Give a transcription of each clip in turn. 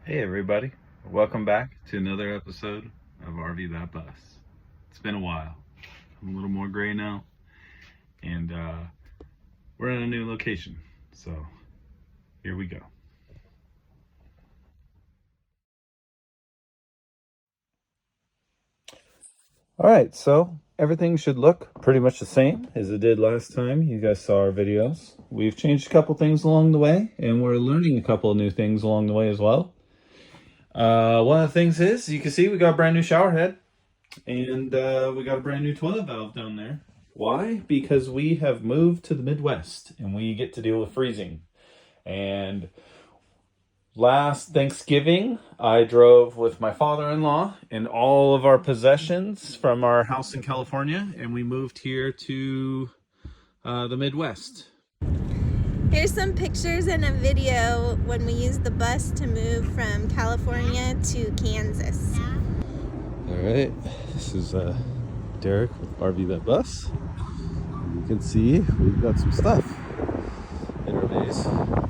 Hey everybody, welcome back to another episode of RV That Bus. It's been a while. I'm a little more gray now, and we're in a new location, so here we go. All right, so everything should look pretty much the same as it did last time you guys saw our videos. We've changed a couple things along the way, and we're learning a couple of new things along the way as well. One of the things is, you can see we got a brand new shower head, and we got a brand new toilet valve down there. Why? Because we have moved to the Midwest and we get to deal with freezing. And last Thanksgiving, I drove with my father-in-law and all of our possessions from our house in California, and we moved here to the Midwest. Here's some pictures and a video when we used the bus to move from California to Kansas. All right, this is Derek with RV That Bus. You can see we've got some stuff in our base. These are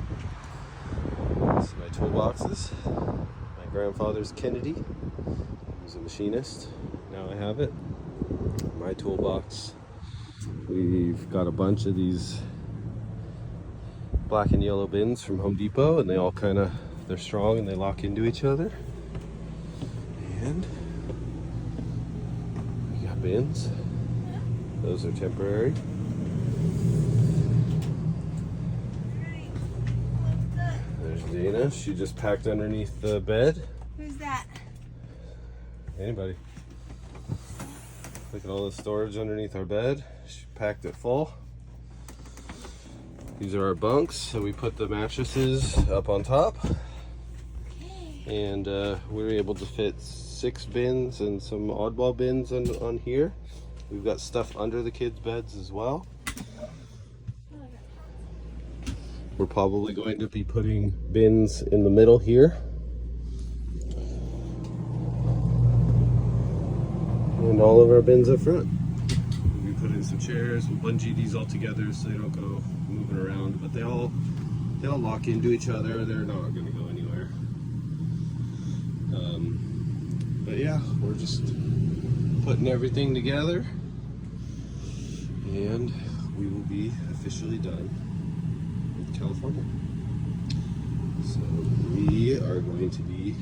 my toolboxes. My grandfather's Kennedy. He was a machinist. Now I have it. My toolbox. We've got a bunch of these black and yellow bins from Home Depot, and they all they're strong and they lock into each other. And we got bins. Those are temporary. There's Dana. She just packed underneath the bed. Who's that? Anybody. Look at all the storage underneath our bed. She packed it full. These are our bunks, so we put the mattresses up on top. And we were able to fit 6 bins and some oddball bins on here. We've got stuff under the kids' beds as well. We're probably going to be putting bins in the middle here. And all of our bins up front. We put in some chairs, we'll bungee these all together so they don't go moving around, but they all lock into each other. They're not going to go anywhere. But yeah, we're just putting everything together, and we will be officially done with California. So we are going to be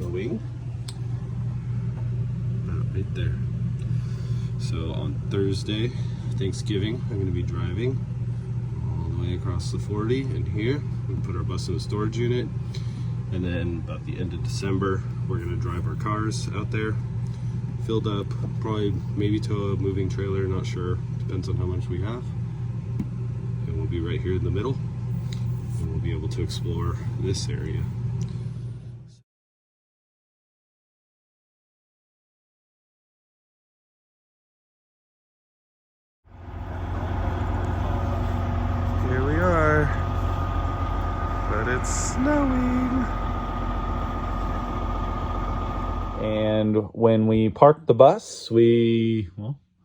going right there. So on Thursday, Thanksgiving, I'm going to be driving all the way across the 40 and here. We put our bus in a storage unit, and then about the end of December, we're going to drive our cars out there, filled up, probably maybe to a moving trailer, not sure, depends on how much we have. And we'll be right here in the middle, and we'll be able to explore this area. Here we are, but it's snowing. And when we parked the bus, I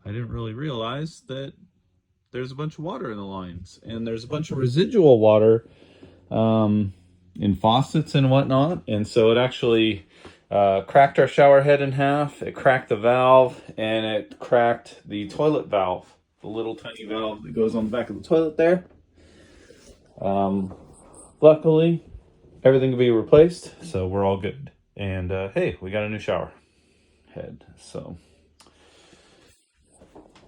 didn't really realize that there's a bunch of water in the lines, and there's a bunch of residual water in faucets and whatnot. And so it actually cracked our shower head in half, it cracked the valve, and it cracked the toilet valve, the little tiny valve that goes on the back of the toilet there. Luckily, everything can be replaced, so we're all good. And hey, we got a new shower head. So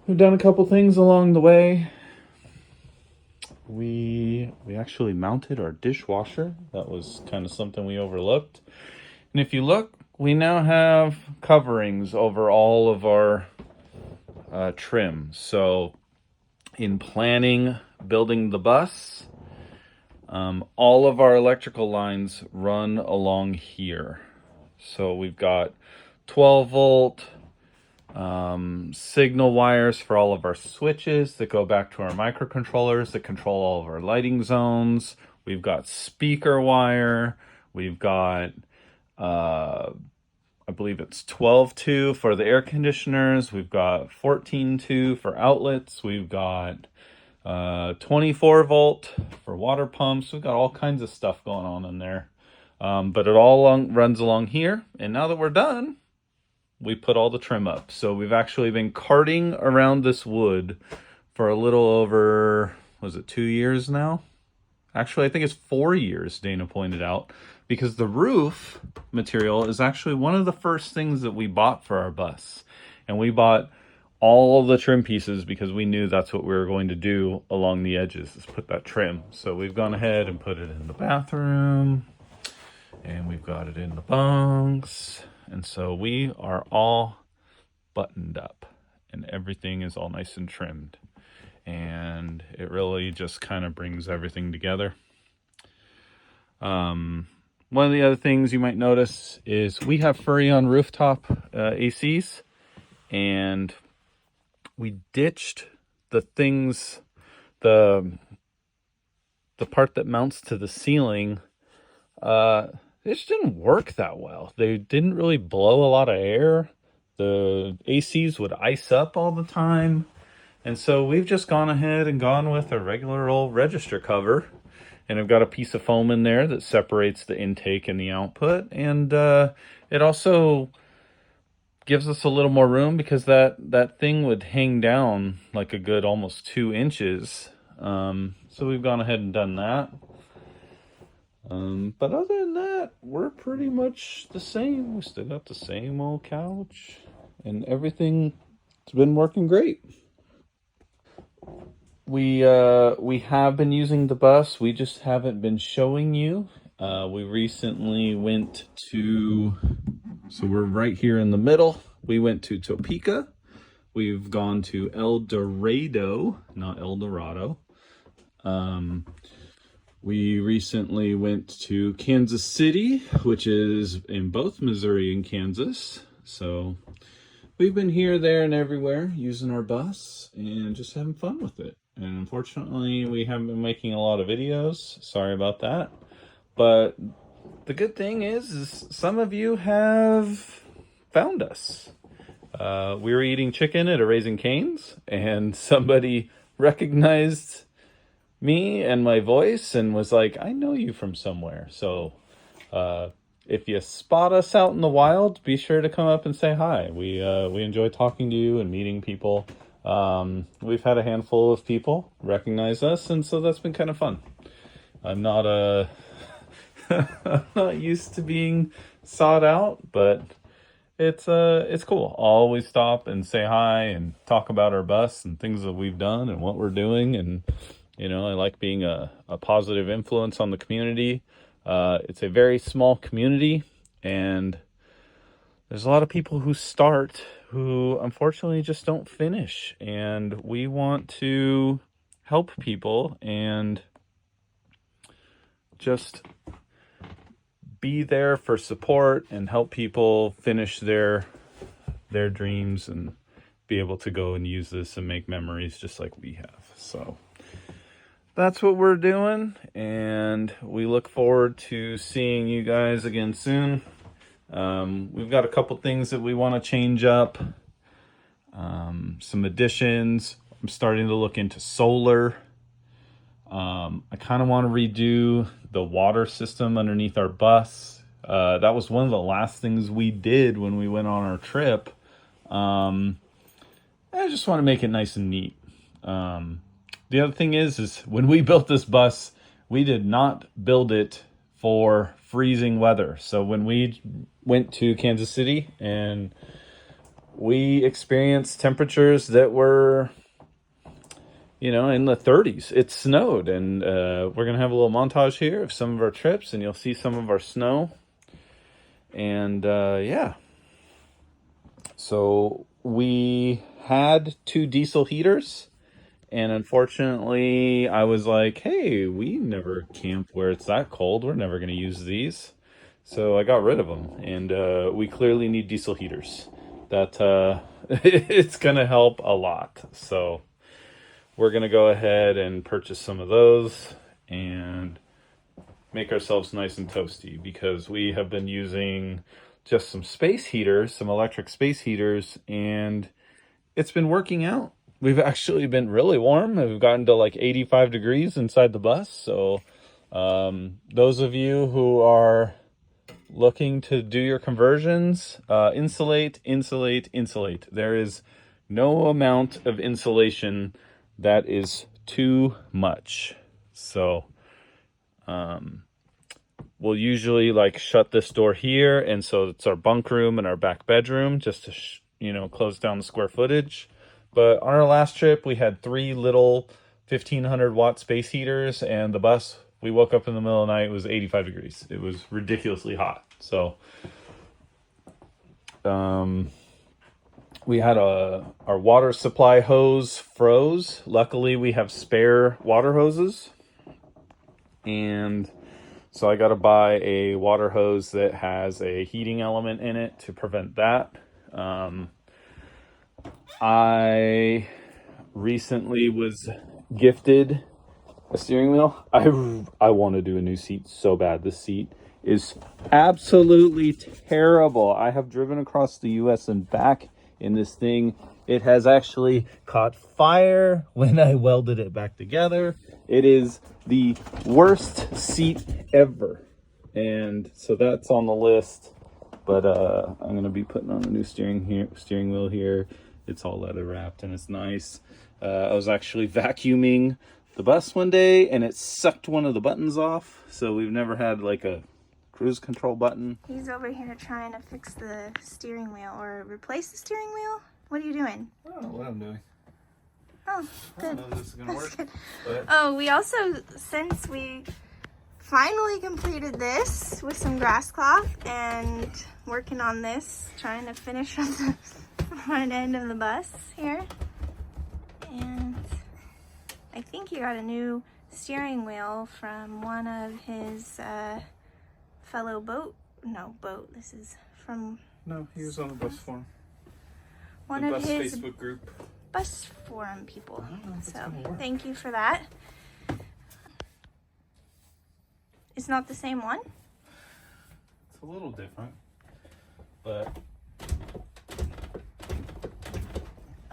we've done a couple things along the way. We actually mounted our dishwasher. That was kind of something we overlooked. And if you look, we now have coverings over all of our trim. So in planning, building the bus, all of our electrical lines run along here. So we've got 12 volt signal wires for all of our switches that go back to our microcontrollers that control all of our lighting zones. We've got speaker wire. We've got, I believe it's 12-2 for the air conditioners. We've got 14-2 for outlets. We've got 24 volt for water pumps. We've got all kinds of stuff going on in there. But it all runs along here. And now that we're done, we put all the trim up. So we've actually been carting around this wood for a little over, was it 2 years now? Actually, I think it's 4 years, Dana pointed out, because the roof material is actually one of the first things that we bought for our bus. And we bought all the trim pieces because we knew that's what we were going to do along the edges, is put that trim. So we've gone ahead and put it in the bathroom, and we've got it in the bunks. And so we are all buttoned up and everything is all nice and trimmed. And it really just kind of brings everything together. One of the other things you might notice is we have Furrion rooftop ACs, and we ditched the things, the part that mounts to the ceiling. It just didn't work that well. They didn't really blow a lot of air. The ACs would ice up all the time. And so we've just gone ahead and gone with a regular old register cover. And I've got a piece of foam in there that separates the intake and the output. And it also gives us a little more room because that thing would hang down like a good almost 2 inches. So we've gone ahead and done that. But other than that, we're pretty much the same. We still got the same old couch and everything's been working great. We have been using the bus. We just haven't been showing you. We recently went to, so we're right here in the middle. We went to Topeka. We've gone to El Dorado, not El Dorado. We recently went to Kansas City, which is in both Missouri and Kansas. So we've been here, there, and everywhere using our bus and just having fun with it. And unfortunately, we haven't been making a lot of videos. Sorry about that. But the good thing is some of you have found us. We were eating chicken at a Raising Cane's, and somebody recognized me and my voice and was like, I know you from somewhere. So if you spot us out in the wild, be sure to come up and say hi. We enjoy talking to you and meeting people. We've had a handful of people recognize us, and so that's been kind of fun. I'm not I'm not used to being sought out, but it's cool. I'll always stop and say hi and talk about our bus and things that we've done and what we're doing. And I like being a positive influence on the community. It's a very small community, and there's a lot of people who start who unfortunately just don't finish. And we want to help people and just be there for support and help people finish their dreams and be able to go and use this and make memories just like we have. So that's what we're doing, and we look forward to seeing you guys again soon. We've got a couple things that we want to change up, some additions. I'm starting to look into solar. I kind of want to redo the water system underneath our bus. That was one of the last things we did when we went on our trip. I just want to make it nice and neat. The other thing is when we built this bus, we did not build it for freezing weather. So when we went to Kansas City and we experienced temperatures that were, in the 30s, it snowed. And we're going to have a little montage here of some of our trips, and you'll see some of our snow. And yeah. So we had 2 diesel heaters. And unfortunately, I was like, hey, we never camp where it's that cold. We're never going to use these. So I got rid of them. And we clearly need diesel heaters. That it's going to help a lot. So we're going to go ahead and purchase some of those and make ourselves nice and toasty, because we have been using just some space heaters, some electric space heaters, and it's been working out. We've actually been really warm. We've gotten to like 85 degrees inside the bus. So those of you who are looking to do your conversions, insulate, insulate, insulate. There is no amount of insulation that is too much. So we'll usually like shut this door here, and so it's our bunk room and our back bedroom, just to close down the square footage. But on our last trip, we had 3 little 1500 watt space heaters, and the bus, we woke up in the middle of the night, it was 85 degrees. It was ridiculously hot. So we had our water supply hose froze. Luckily, we have spare water hoses, and so I got to buy a water hose that has a heating element in it to prevent that. I recently was gifted a steering wheel. I want to do a new seat so bad. This seat is absolutely terrible. I have driven across the US and back in this thing. It has actually caught fire when I welded it back together. It is the worst seat ever. And so that's on the list. But I'm going to be putting on a new steering wheel here. It's all leather wrapped and it's nice. I was actually vacuuming the bus one day and it sucked one of the buttons off. So we've never had like a cruise control button. He's over here trying to fix the steering wheel or replace the steering wheel. What are you doing? I don't know what I'm doing. Oh, good. I don't know if this is going to work. But... Oh, we also, since we finally completed this with some grass cloth and working on this, trying to finish up the front end of the bus here. And I think he got a new steering wheel from one of his fellow this is from... No, he was on the bus forum. One the of bus his Facebook group. Bus forum people. So thank you for that. It's not the same one? It's a little different, but...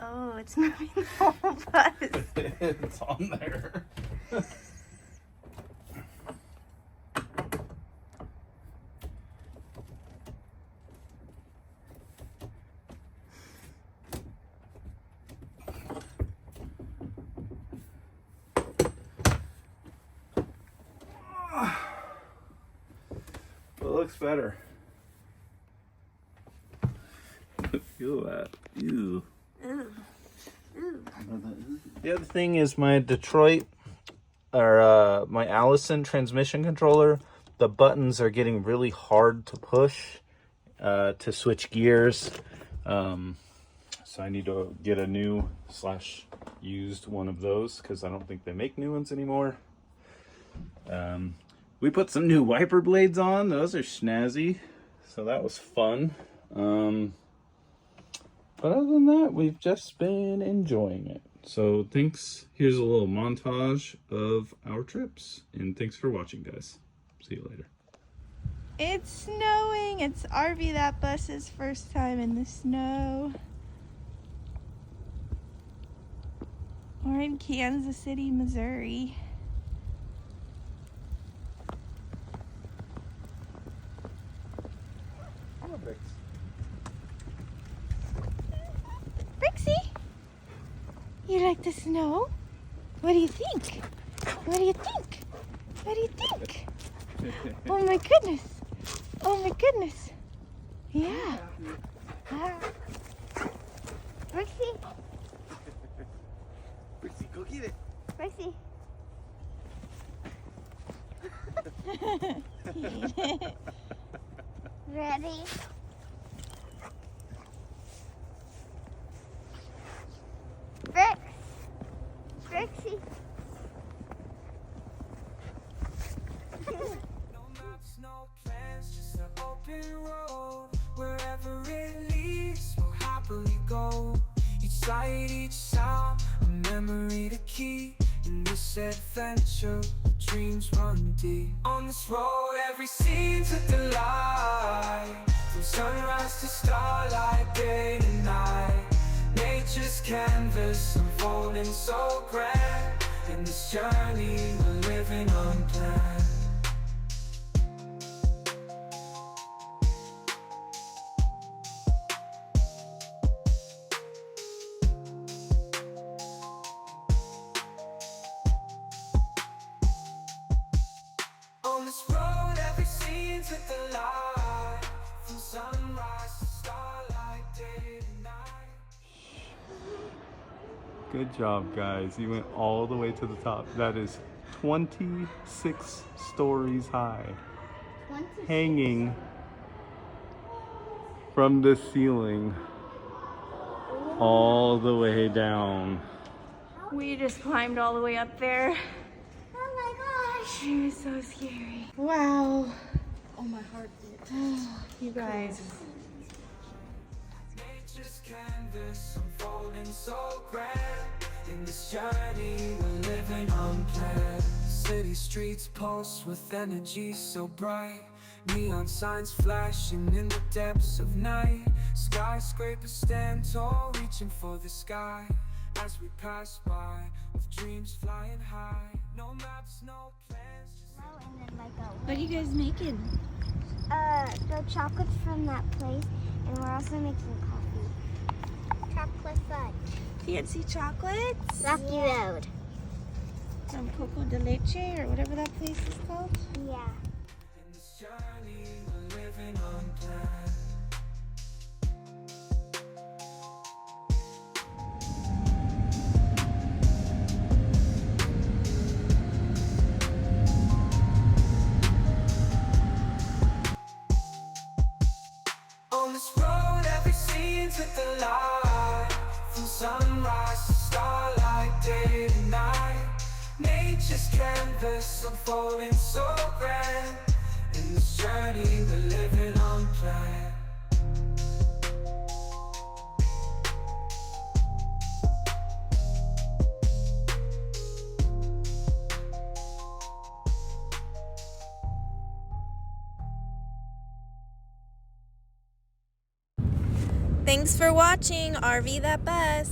Oh, it's moving the whole bus. It's on there. It looks better. Feel that. Ew. Ooh. Ooh. The other thing is my Detroit, or my Allison transmission controller. The buttons are getting really hard to push to switch gears. So I need to get a new / used one of those because I don't think they make new ones anymore. We put some new wiper blades on. Those are snazzy. So that was fun. But other than that, we've just been enjoying it. So thanks. Here's a little montage of our trips. And thanks for watching, guys. See you later. It's snowing. It's RV that bus's first time in the snow. We're in Kansas City, Missouri. Brixie, you like the snow? What do you think? What do you think? What do you think? Oh my goodness. Oh my goodness. Yeah. Brixie. Brixie, go get it. Brixie. Ready? Brixie. No maps, no plans, just an open road. Wherever it leads, we'll happily go. Each sight, each sound, a memory to keep. In this adventure, dreams run deep. On this road, every scene's a delight. From sunrise to starlight, day to night. Nature's canvas unfolding so grand. In this journey, we're living unplanned. Good job, guys. You went all the way to the top. That is 26 stories high, 26. hanging from the ceiling all the way down. We just climbed all the way up there. Oh my gosh. It was so scary. Wow. Oh, my heart beat. You guys. Nature's canvas unfolding so grand. In this journey we're living unplanned. City streets pulse with energy so bright. Neon signs flashing in the depths of night. Skyscrapers stand tall, reaching for the sky. As we pass by, with dreams flying high. No maps, no plans, just What are you guys making? The chocolates from that place, and we're also making coffee. Chocolate fudge. Fancy chocolates? Rocky Road. From Coco de Leche or whatever that place is called. Yeah. in this journey we're living unplanned. On this road, every scene's with the light. From sunrise to starlight, day to night. Nature's canvas unfolding so grand. In this journey, we're living unplanned. Thanks for watching RV That Bus.